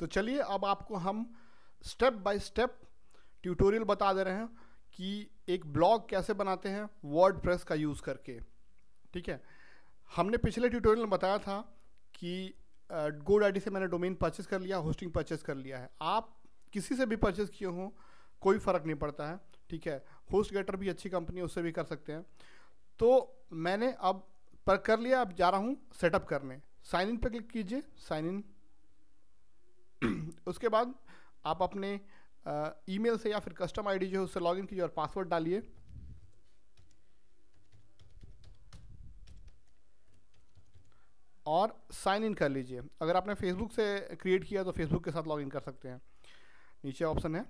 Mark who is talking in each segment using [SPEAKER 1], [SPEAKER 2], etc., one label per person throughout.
[SPEAKER 1] तो चलिए अब आपको हम स्टेप बाय स्टेप ट्यूटोरियल बता दे रहे हैं कि एक ब्लॉग कैसे बनाते हैं वर्डप्रेस का यूज़ करके। ठीक है, हमने पिछले ट्यूटोरियल में बताया था कि GoDaddy से मैंने डोमेन परचेस कर लिया, होस्टिंग परचेस कर लिया है। आप किसी से भी परचेस किए हों कोई फ़र्क नहीं पड़ता है। ठीक है, HostGator भी अच्छी कंपनी है, उससे भी कर सकते हैं। तो मैंने अब पर कर लिया, अब जा रहा हूँ सेटअप करने। साइन इन पे क्लिक कीजिए, साइन इन। उसके बाद आप अपने ईमेल से या फिर कस्टम आईडी जो है उससे लॉगिन कीजिए और पासवर्ड डालिए। और साइन इन कर लीजिए। अगर आपने फेसबुक से क्रिएट किया तो फेसबुक के साथ लॉगिन कर सकते हैं, नीचे ऑप्शन है।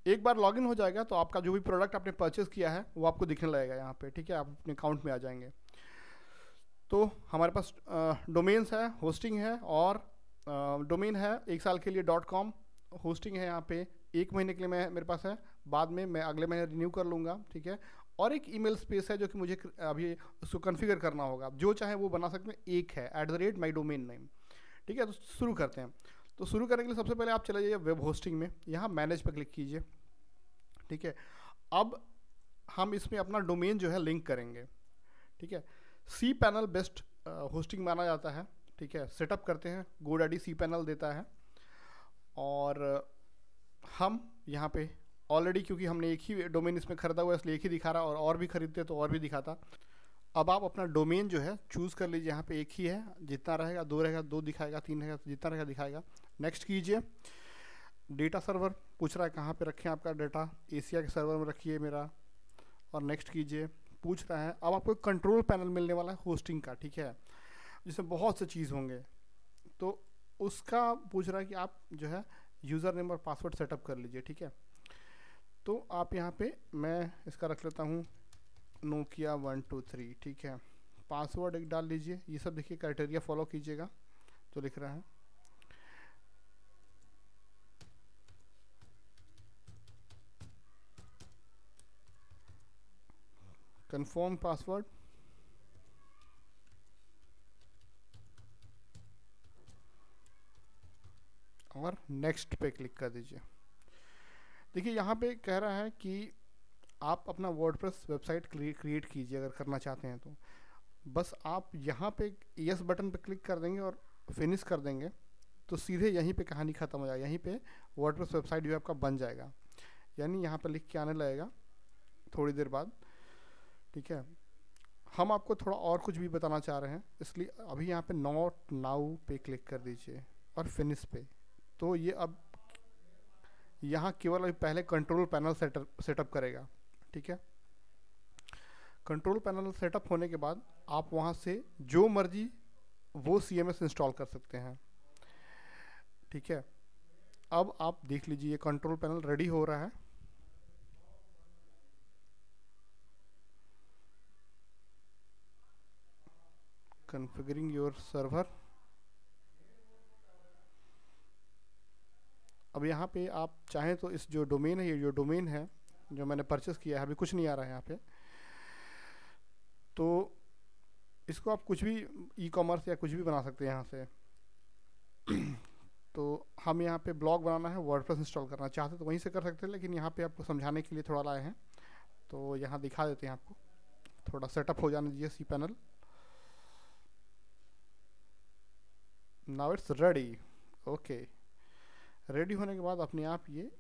[SPEAKER 1] एक बार लॉगिन हो जाएगा तो आपका जो भी प्रोडक्ट आपने परचेस किया है वो आपको दिखने लगेगा यहाँ पे। ठीक है, आप अपने अकाउंट में आ जाएंगे। तो हमारे पास डोमेन्स है, होस्टिंग है और डोमेन है 1 साल के लिए .com, होस्टिंग है यहाँ पे 1 महीने के लिए मैं मेरे पास है, बाद में मैं अगले महीने रिन्यू कर लूँगा। ठीक है, और एक ईमेल स्पेस है जो कि मुझे अभी उसको कॉन्फ़िगर करना होगा। जो चाहे वो बना सकते हैं, एक है @mydomain_name। ठीक है, तो शुरू करते हैं। तो शुरू करने के लिए सबसे पहले आप चले जाइए वेब होस्टिंग में, यहाँ मैनेज पर क्लिक कीजिए। ठीक है, अब हम इसमें अपना डोमेन जो है लिंक करेंगे। ठीक है, cPanel बेस्ट होस्टिंग माना जाता है। ठीक है, सेटअप करते हैं, GoDaddy cPanel देता है। और हम यहाँ पे ऑलरेडी, क्योंकि हमने एक ही डोमेन इसमें खरीदा हुआ है इसलिए एक ही दिखा रहा है, और भी खरीदते तो और भी दिखाता। अब आप अपना डोमेन जो है चूज़ कर लीजिए। यहाँ पे एक ही है, जितना रहेगा 2 रहेगा 2 दिखाएगा, 3 रहेगा जितना रहेगा दिखाएगा। नेक्स्ट कीजिए। डेटा सर्वर पूछ रहा है कहाँ पे रखें आपका डेटा, एशिया के सर्वर में रखिए मेरा, और नेक्स्ट कीजिए। पूछ रहा है, अब आपको कंट्रोल पैनल मिलने वाला है होस्टिंग का। ठीक है, जिसमें बहुत से चीज़ होंगे, तो उसका पूछ रहा है कि आप जो है यूज़र नेम और पासवर्ड सेटअप कर लीजिए। ठीक है, तो आप यहाँ पे मैं इसका रख लेता हूँ Nokia 123। ठीक है, पासवर्ड एक डाल लीजिए। ये सब देखिए क्राइटेरिया फॉलो कीजिएगा जो लिख रहा है। कंफर्म पासवर्ड, और नेक्स्ट पे क्लिक कर दीजिए। देखिए यहाँ पे कह रहा है कि आप अपना वर्डप्रेस वेबसाइट क्रिएट कीजिए अगर करना चाहते हैं तो। बस आप यहाँ पे यस बटन पे क्लिक कर देंगे और फिनिश कर देंगे तो सीधे यहीं पे कहानी ख़त्म हो जाएगी। यहीं पे वर्डप्रेस वेबसाइट जो आपका बन जाएगा, यानी यहाँ पे लिख के आने लगेगा थोड़ी देर बाद। ठीक है, हम आपको थोड़ा और कुछ भी बताना चाह रहे हैं, इसलिए अभी यहाँ पे नॉट नाउ पे क्लिक कर दीजिए और फिनिश पे। तो ये अब यहाँ केवल अभी पहले कंट्रोल पैनल सेटअप करेगा। ठीक है, कंट्रोल पैनल सेटअप होने के बाद आप वहाँ से जो मर्जी वो CMS इंस्टॉल कर सकते हैं। ठीक है, अब आप देख लीजिए कंट्रोल पैनल रेडी हो रहा है। Configuring your server. अब यहाँ पे आप चाहें तो इस जो डोमेन है, ये जो डोमेन है जो मैंने परचेस किया है, अभी कुछ नहीं आ रहा है यहाँ पे, तो इसको आप कुछ भी ई-कॉमर्स या कुछ भी बना सकते हैं यहाँ से। तो हम यहाँ पे ब्लॉग बनाना है, वर्डप्रेस इंस्टॉल करना चाहते तो वहीं से कर सकते हैं, लेकिन यहाँ पे आपको समझाने के लिए थोड़ा लाए हैं तो यहाँ दिखा देते हैं आपको। थोड़ा सेटअप हो जाने दीजिए cPanel। Now it's ready. Okay, ready होने के बाद अपने आप ये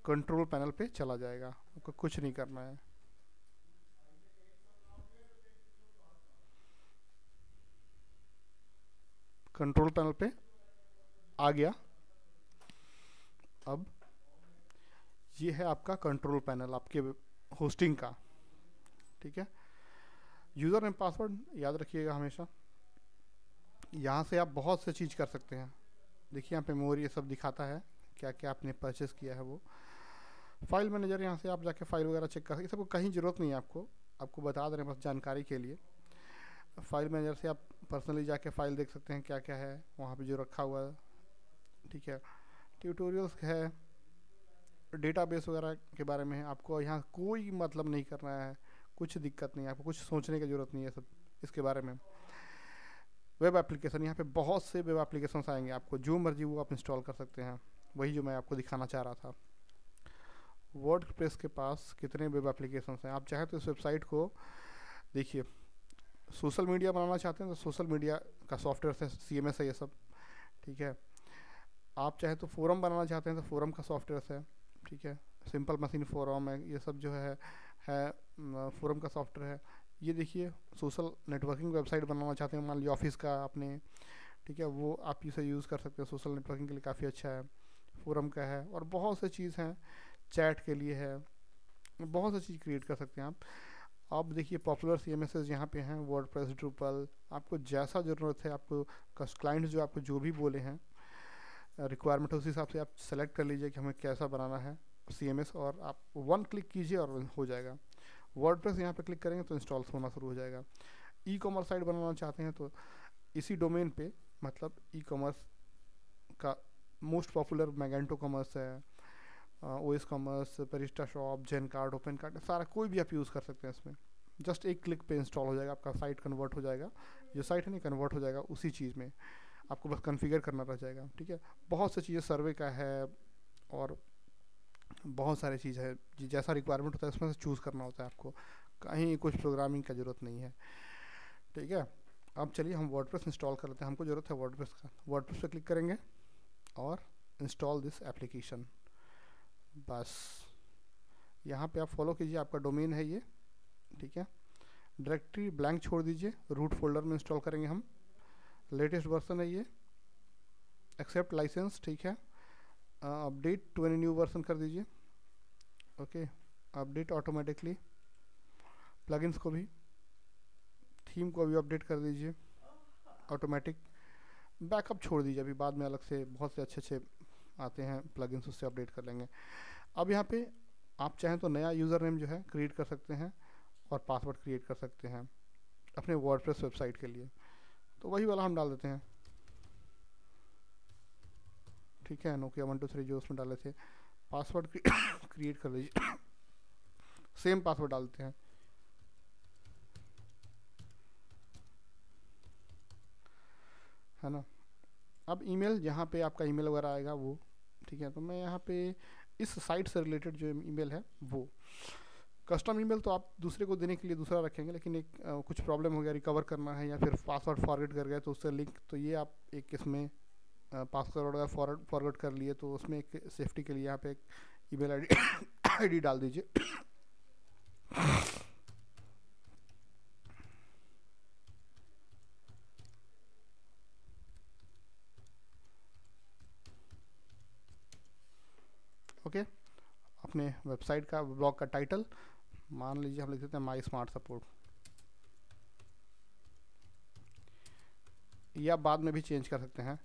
[SPEAKER 1] कंट्रोल पैनल पे चला जाएगा, आपको कुछ नहीं करना है। कंट्रोल पैनल पे आ गया। अब ये है आपका कंट्रोल पैनल आपके होस्टिंग का। ठीक है, यूज़र नेम पासवर्ड याद रखिएगा हमेशा। यहाँ से आप बहुत से चीज़ कर सकते हैं। देखिए यहाँ पे मोर ये सब दिखाता है क्या क्या आपने परचेस किया है वो। फाइल मैनेजर, यहाँ से आप जाके फाइल वगैरह चेक कर सकते हैं। सबको कहीं ज़रूरत नहीं है, आपको बता दे रहे हैं बस जानकारी के लिए। फाइल मैनेजर से आप पर्सनली जाके फाइल देख सकते हैं क्या क्या है वहाँ पे जो रखा हुआ है। ठीक है, ट्यूटोरियल्स है, डेटाबेस वगैरह के बारे में है। आपको यहाँ कोई मतलब नहीं करना है, कुछ दिक्कत नहीं है, आपको कुछ सोचने की ज़रूरत नहीं है सब इसके बारे में। वेब एप्लीकेशन, यहाँ पे बहुत से वेब एप्लीकेशन आएंगे, आपको जो मर्जी वो आप इंस्टॉल कर सकते हैं। वही जो मैं आपको दिखाना चाह रहा था। वर्डप्रेस के पास कितने वेब एप्लीकेशन हैं, आप चाहे तो इस वेबसाइट को देखिए। सोशल मीडिया बनाना चाहते हैं तो सोशल मीडिया का सॉफ्टवेयर है, CMS है ये सब, ठीक है। आप चाहे तो फोरम बनाना चाहते हैं तो फोरम का सॉफ्टवेयर है, ठीक है। सिंपल मशीन फोरम है, ये सब जो है फोरम का सॉफ्टवेयर है। ये देखिए, सोशल नेटवर्किंग वेबसाइट बनाना चाहते हैं, मान लीजिए ऑफिस का अपने, ठीक है, वो आप इसे यूज़ कर सकते हैं, सोशल नेटवर्किंग के लिए काफ़ी अच्छा है। फोरम का है, और बहुत से चीज़ हैं, चैट के लिए है, बहुत सी चीज़ क्रिएट कर सकते हैं आप। अब देखिए पॉपुलर CMSs यहाँ पे हैं, वर्डप्रेस, ड्रूपल, आपको जैसा ज़रूरत है, आपको क्लाइंट जो आपको जो भी बोले हैं रिक्वायरमेंट, उस हिसाब से आप सेलेक्ट कर लीजिए कि हमें कैसा बनाना है CMS, और आप 1 क्लिक कीजिए और हो जाएगा। वर्डप्रेस यहाँ पे क्लिक करेंगे तो इंस्टॉल होना शुरू हो जाएगा। ई-कॉमर्स साइट बनाना चाहते हैं तो इसी डोमेन पे, मतलब ई-कॉमर्स का मोस्ट पॉपुलर मैगेंटो कॉमर्स है, OS कॉमर्स, पेरिस्टा शॉप, जेन कार्ड, ओपन कार्ड, सारा कोई भी आप यूज़ कर सकते हैं इसमें। जस्ट एक क्लिक पे इंस्टॉल हो जाएगा, आपका साइट कन्वर्ट हो जाएगा, जो साइट है नहीं कन्वर्ट हो जाएगा उसी चीज़ में, आपको बस कॉन्फ़िगर करना रह जाएगा, ठीक है। बहुत सी चीज़ें सर्वे का है, और बहुत सारी चीज़ है, जैसा रिक्वायरमेंट होता है उसमें से चूज़ करना होता है आपको, कहीं कुछ प्रोग्रामिंग का ज़रूरत नहीं है, ठीक है। अब चलिए हम वर्डप्रेस इंस्टॉल कर लेते हैं, हमको ज़रूरत है वर्डप्रेस का। वर्डप्रेस पे क्लिक करेंगे और इंस्टॉल दिस एप्लीकेशन, बस यहाँ पे आप फॉलो कीजिए, आपका डोमेन है ये, ठीक है। डायरेक्टरी ब्लैंक छोड़ दीजिए, रूट फोल्डर में इंस्टॉल करेंगे हम, लेटेस्ट वर्जन है ये, एक्सेप्ट लाइसेंस, ठीक है। Update to any new version कर दीजिए, ओके। अपडेट ऑटोमेटिकली, प्लगइन्स को भी, थीम को भी अपडेट कर दीजिए ऑटोमेटिक, बैकअप छोड़ दीजिए, अभी बाद में अलग से बहुत से अच्छे अच्छे आते हैं प्लगइन्स, उससे अपडेट कर लेंगे। अब यहाँ पे आप चाहें तो नया यूज़र नेम जो है क्रिएट कर सकते हैं, और पासवर्ड क्रिएट कर सकते हैं अपने वर्डप्रेस वेबसाइट के लिए, तो वही वाला हम डाल देते हैं, ठीक है। नोकिया 123 जो उसमें डाले थे, पासवर्ड क्रिएट कर लीजिए, सेम पासवर्ड डालते हैं, है ना। अब ईमेल, जहाँ पे आपका ईमेल वगैरह आएगा वो, ठीक है। तो मैं यहाँ पे इस साइट से रिलेटेड जो ईमेल है वो, कस्टम ईमेल तो आप दूसरे को देने के लिए दूसरा रखेंगे, लेकिन एक कुछ प्रॉब्लम हो गया, रिकवर करना है, या फिर पासवर्ड फॉरगेट कर गए तो उससे लिंक, तो ये आप एक इसमें पासवर्ड अगर फॉरवर्ड कर लिए तो उसमें एक सेफ्टी के लिए यहाँ पे एक ईमेल आईडी डाल दीजिए। ओके, अपने वेबसाइट का, ब्लॉग का टाइटल मान लीजिए हम लिख देते हैं माई स्मार्ट सपोर्ट, या बाद में भी चेंज कर सकते हैं,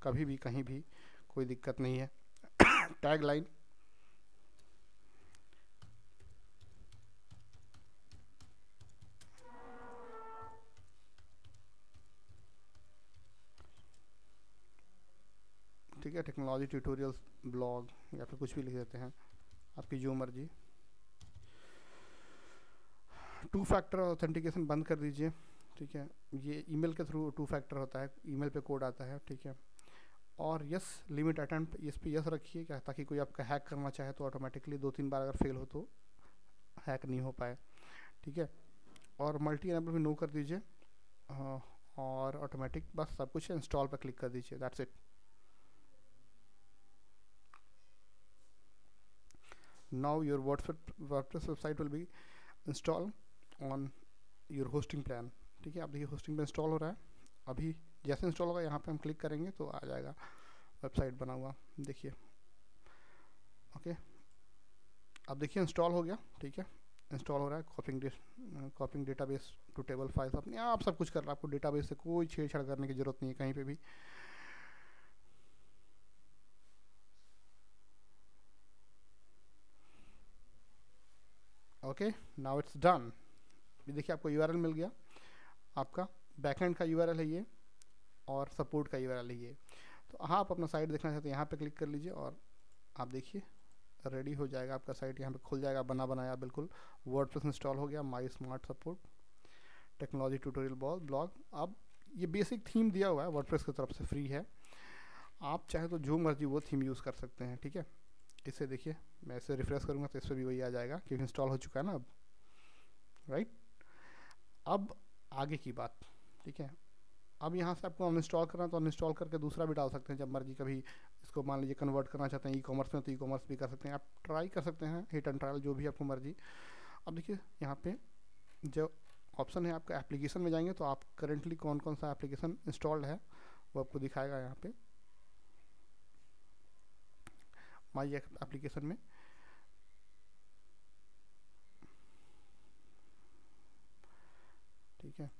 [SPEAKER 1] कभी भी कहीं भी कोई दिक्कत नहीं है। टैग लाइन, ठीक है, टेक्नोलॉजी ट्यूटोरियल्स ब्लॉग, या फिर कुछ भी लिख देते हैं, आपकी जो मर्जी। 2 फैक्टर ऑथेंटिकेशन बंद कर दीजिए, ठीक है। ये ईमेल के थ्रू 2 फैक्टर होता है, ईमेल पे कोड आता है, ठीक है। और यस लिमिट अटेम्प्ट, इस पे यस रखिए, क्या, ताकि कोई आपका हैक करना चाहे तो ऑटोमेटिकली 2-3 बार अगर फेल हो तो हैक नहीं हो पाए, ठीक है। और मल्टी एनेबल में नो कर दीजिए, और ऑटोमेटिक, बस सब कुछ इंस्टॉल पर क्लिक कर दीजिए, that's it. Now your WordPress website will be install on your hosting plan, ठीक है। आप देखिए होस्टिंग पे इंस्टॉल हो रहा है, अभी जैसे इंस्टॉल होगा यहाँ पे हम क्लिक करेंगे तो आ जाएगा वेबसाइट बना हुआ, देखिए, ओके। अब देखिए इंस्टॉल हो गया, ठीक है, इंस्टॉल हो रहा है। Copying database to table files, अपने आप सब कुछ कर रहा है, आपको डेटाबेस से कोई छेड़छाड़ करने की ज़रूरत नहीं है कहीं पे भी। Okay, now it's done. ये देखिए आपको URL मिल गया, आपका बैकएंड का URL है ये, और सपोर्ट का URL है ये। तो हाँ, आप अपना साइट देखना चाहते हैं यहाँ पे क्लिक कर लीजिए, और आप देखिए रेडी हो जाएगा आपका साइट, यहाँ पे खुल जाएगा बना बनाया बिल्कुल। वर्डप्रेस इंस्टॉल हो गया, माई smart support, technology tutorial blog. अब ये बेसिक थीम दिया हुआ है वर्डप्रेस की तरफ से, फ्री है। आप चाहे तो जो मर्जी वो थीम यूज़ कर सकते हैं, ठीक है। इससे देखिए मैं इसे रिफ्रेश करूँगा तो इस पर भी वही आ जाएगा क्योंकि इंस्टॉल हो चुका है ना अब, राइट। अब आगे की बात, ठीक है। अब यहाँ से आपको अनइंस्टॉल करना तो अनइंस्टॉल करके दूसरा भी डाल सकते हैं जब मर्जी। कभी इसको मान लीजिए कन्वर्ट करना चाहते हैं ई कॉमर्स में तो ई कॉमर्स भी कर सकते हैं, आप ट्राई कर सकते हैं, हिट एंड ट्रायल जो भी आपको मर्जी। अब देखिए यहाँ पे जो ऑप्शन है आपका एप्लीकेशन में जाएंगे तो आप करेंटली कौन कौन सा एप्लीकेशन इंस्टॉल्ड है वो आपको दिखाएगा यहाँ पे माई एप्लीकेशन में। ठीक है,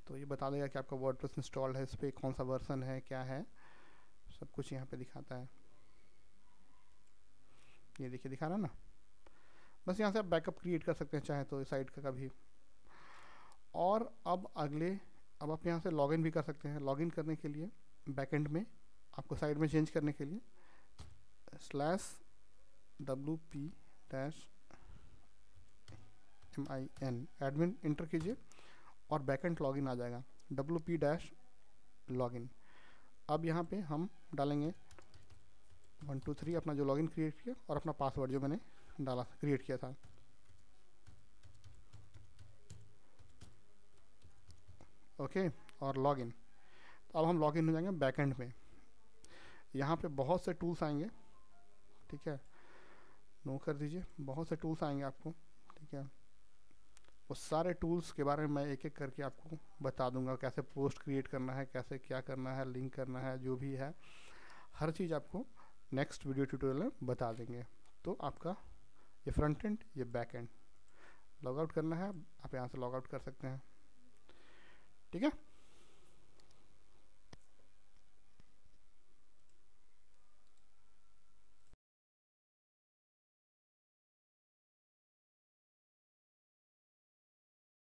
[SPEAKER 1] तो ये बता देगा कि आपका वर्डप्रेस इंस्टॉल्ड है, इस पर कौन सा वर्जन है, क्या है, सब कुछ यहाँ पे दिखाता है। ये देखिए दिखा रहा है ना। बस यहाँ से आप बैकअप क्रिएट कर सकते हैं चाहे तो इस साइट का कभी। और अब अब आप यहाँ से लॉगिन भी कर सकते हैं। लॉगिन करने के लिए बैकएंड में आपको साइड में चेंज करने के लिए /wp-min एडमिन इंटर कीजिए और बैकएंड लॉगिन आ जाएगा wp-login। अब यहाँ पे हम डालेंगे 1 2 3 अपना जो लॉगिन क्रिएट किया और अपना पासवर्ड जो मैंने डाला क्रिएट किया था। ओके, और लॉगिन। तो अब हम लॉगिन हो जाएंगे बैकएंड में। यहाँ पे बहुत से टूल्स आएंगे, ठीक है, नो कर दीजिए। बहुत से टूल्स आएंगे आपको, ठीक है। वो सारे टूल्स के बारे में मैं एक एक करके आपको बता दूंगा, कैसे पोस्ट क्रिएट करना है, कैसे क्या करना है, लिंक करना है, जो भी है हर चीज़ आपको नेक्स्ट वीडियो ट्यूटोरियल में बता देंगे। तो आपका ये फ्रंट एंड, ये बैक एंड। लॉग आउट करना है आप यहाँ से लॉग आउट कर सकते हैं, ठीक है।